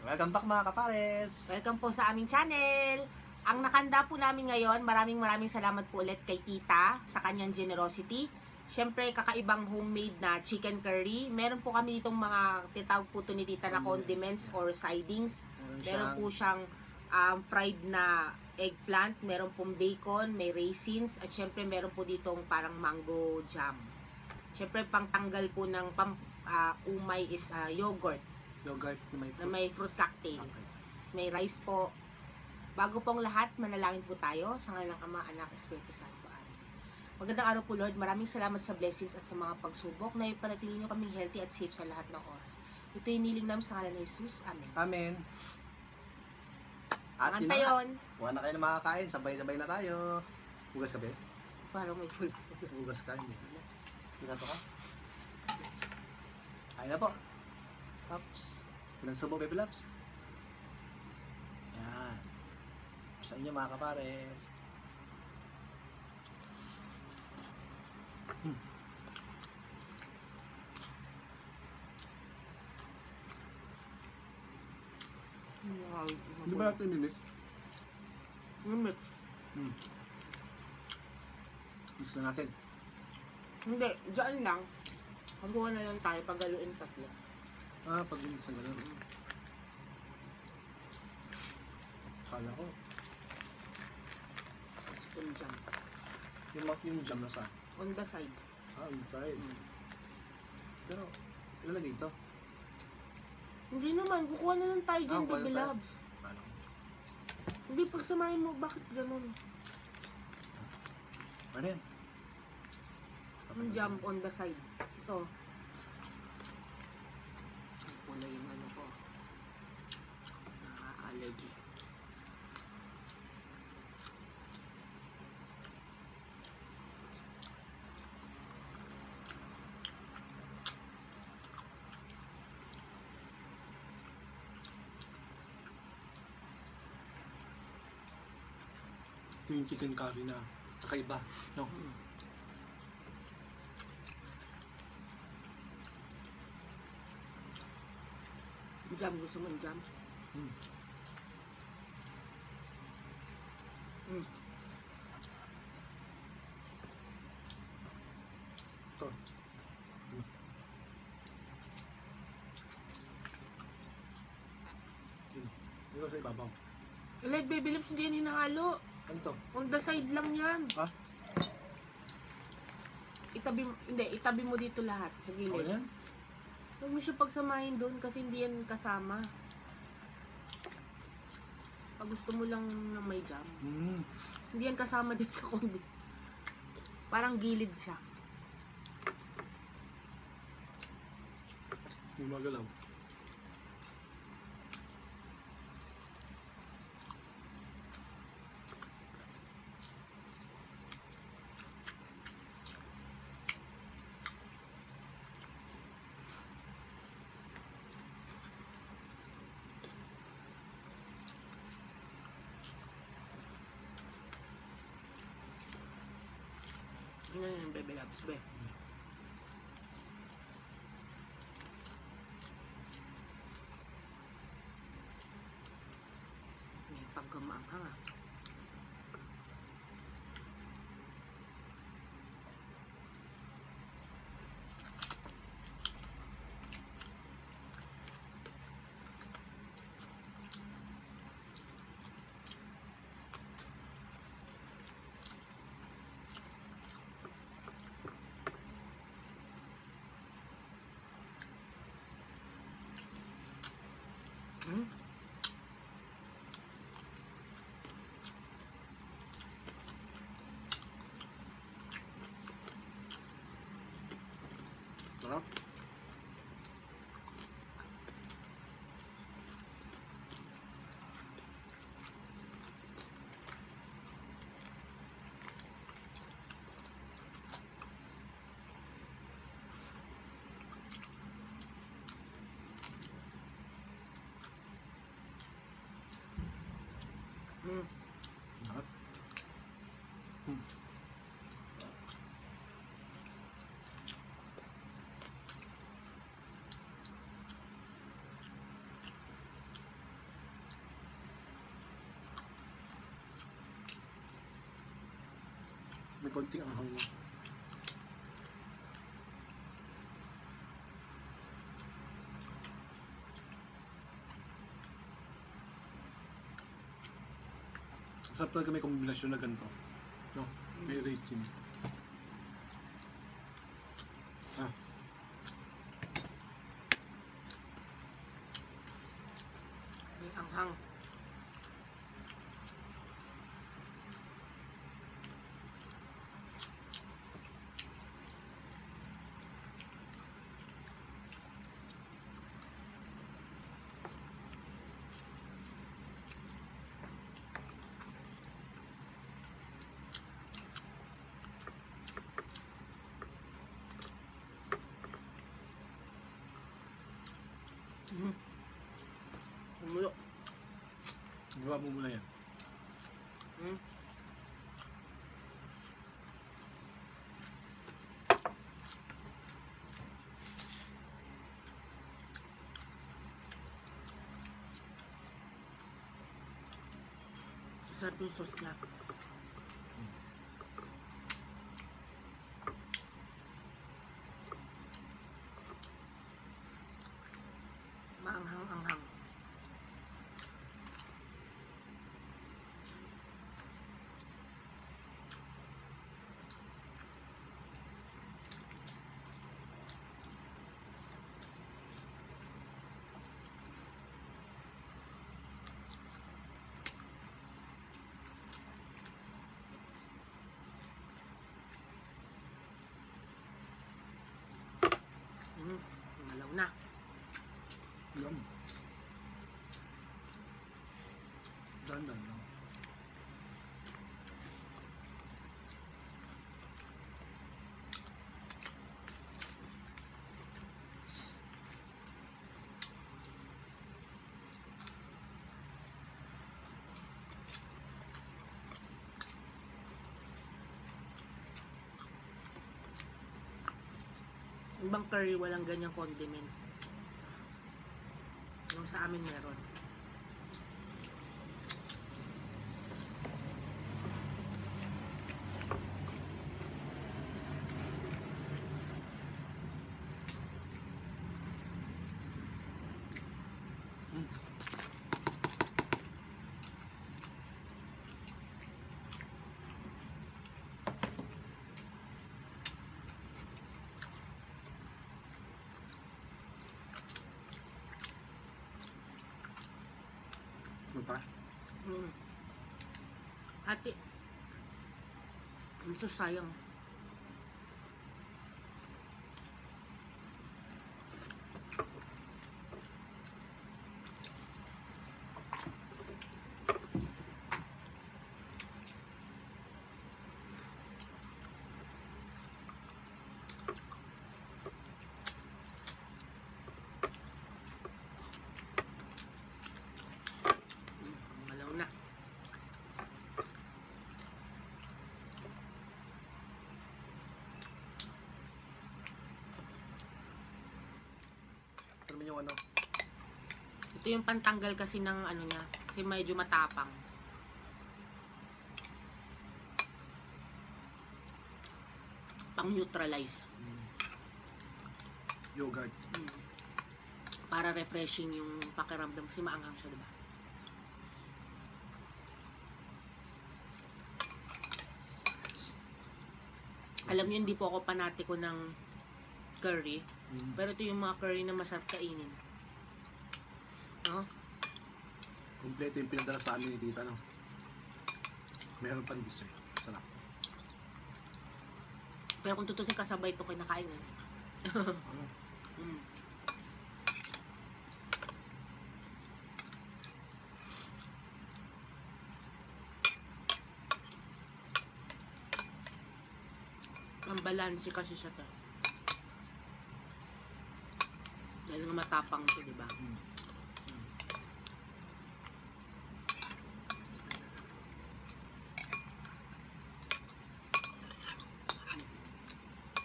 Welcome back mga kapares! Welcome po sa aming channel. Ang nakanda po namin ngayon, maraming salamat po ulit kay Tita sa kanyang generosity. Siyempre, kakaibang homemade na chicken curry. Meron po kami itong mga titawag po to ni Tita na condiments or sidings. Meron po siyang fried na eggplant, meron pong bacon, may raisins, at syempre meron po ditong parang mango jam. Syempre, pang tanggal po ng umay is yogurt. Yogurt Na may fruit cocktail. Okay. May rice po. Bago pong lahat, manalangin po tayo sa ngalan ng Ama, Anak, Espiritu Santo. Amen. Magandang araw po, Lord. Maraming salamat sa blessings at sa mga pagsubok na ipanatili niyo kaming healthy at safe sa lahat ng oras. Ito yung niling namin sa ngalan ng Jesus. Amen. Amen. At Ang tayon. Huwag na kayo na makakain. Sabay-sabay na tayo. Hugas ka ba? Parang may full. Hugas ka. Hindi ka. Kain na po. Laps. Pinagsubo, baby laps. Yan. Sa inyo mga kapares. Wow. Hindi ba natin mimix? Mimix. Mix na natin. Hindi, dyan lang. Magkuha na lang tayo pagaluin tatlo. Pag mix na gano'n. Kala ko. Chicken jam. Yung jam na saan? On the side. Inside. Pero, ilalagay ito. Hindi naman, kukuha na lang tayo dyan, kukuha na baby tayo. loves. Ano? Hindi, pagsamahin mo, bakit ganun? Ano yan? Yung jam on the side. Ito. Wala yung ano ko. Allergy. Ito yung chicken curry na kakaiba. No? Jam, gusto mo yung jam? Ito. Ito sa ibabaw. Like, baby lips, hindi yan hinahalo. Ano to? On the side lang yan. Ha? Itabi mo dito lahat sa Ano gilid. yan? Huwag mo siya pagsamahin doon kasi hindi yan kasama. Pag gusto mo lang na may jam. Hindi yan kasama din sa kundi. Parang gilid siya. Yung magalaw. Ano yan, baby loves, be? May pagkamaanghang ah. Sarap. konting anghang mo. Masarap talaga may kombinasyon na ganito. No? May raisin. Ah. May anghang. Umulo. Gawa mo muna yan. Sarap yung sauce niya. Maanghang-anghang. Malaw na. Yum. Dandan lang. Ibang curry walang ganyang condiments. Yung sa amin meron. Ano pa? Ate, ang sayang. Malaw na. Ito naman yung ano. Ito yung pantanggal kasi ng ano niya. Kasi medyo matapang. Pang-neutralize. Yogurt. Para refreshing yung pakiramdam kasi maanghang siya, diba? Alam niyo, hindi po ako panatiko ng curry. Pero ito yung mga curry na masarap kainin. No? Kompleto yung pinadala sa amin ni tita, no? Meron pang dessert. Sarap. Pero kung tutusin kasabay ito kinakain eh. Ang balanse kasi siya to. Dahil nga matapang ito, diba?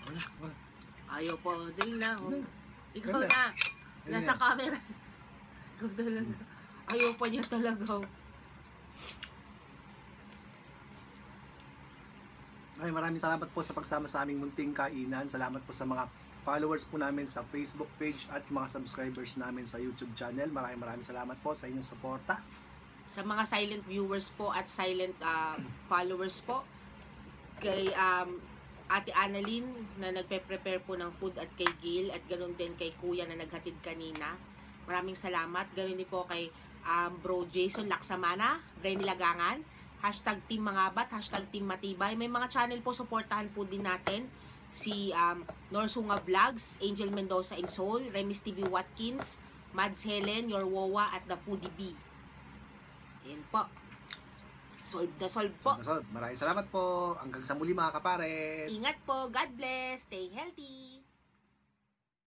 Wala. Ayaw po. Dali na. Oh. Hindi. Ikaw Ganda. na. Ano Nasa yan? camera. Ikaw talaga. Ayaw pa niya talaga. Maraming salamat po sa pagsama sa aming munting kainan. Salamat po sa mga followers po namin sa Facebook page at yung mga subscribers namin sa YouTube channel. Maraming salamat po sa inyong suporta. Sa mga silent viewers po at silent followers po, kay Ate Annalyn na nagpe-prepare po ng food at kay Gil at ganoon din kay Kuya na naghatid kanina. Maraming salamat. Ganoon din po kay Bro Jason Laksamana, Brenny Lagangan, hashtag Team Mangabat, hashtag Team Matibay. May mga channel po, supportahan po din natin. Si Norsunga Vlogs, Angel Mendoza and Soul, Remis TV Watkins, Mads Helen, Your Wowa at The Foodie Bee. Yan po. Solve na solve po. Maraming salamat po. Hanggang sa muli mga kapares. Ingat po. God bless. Stay healthy.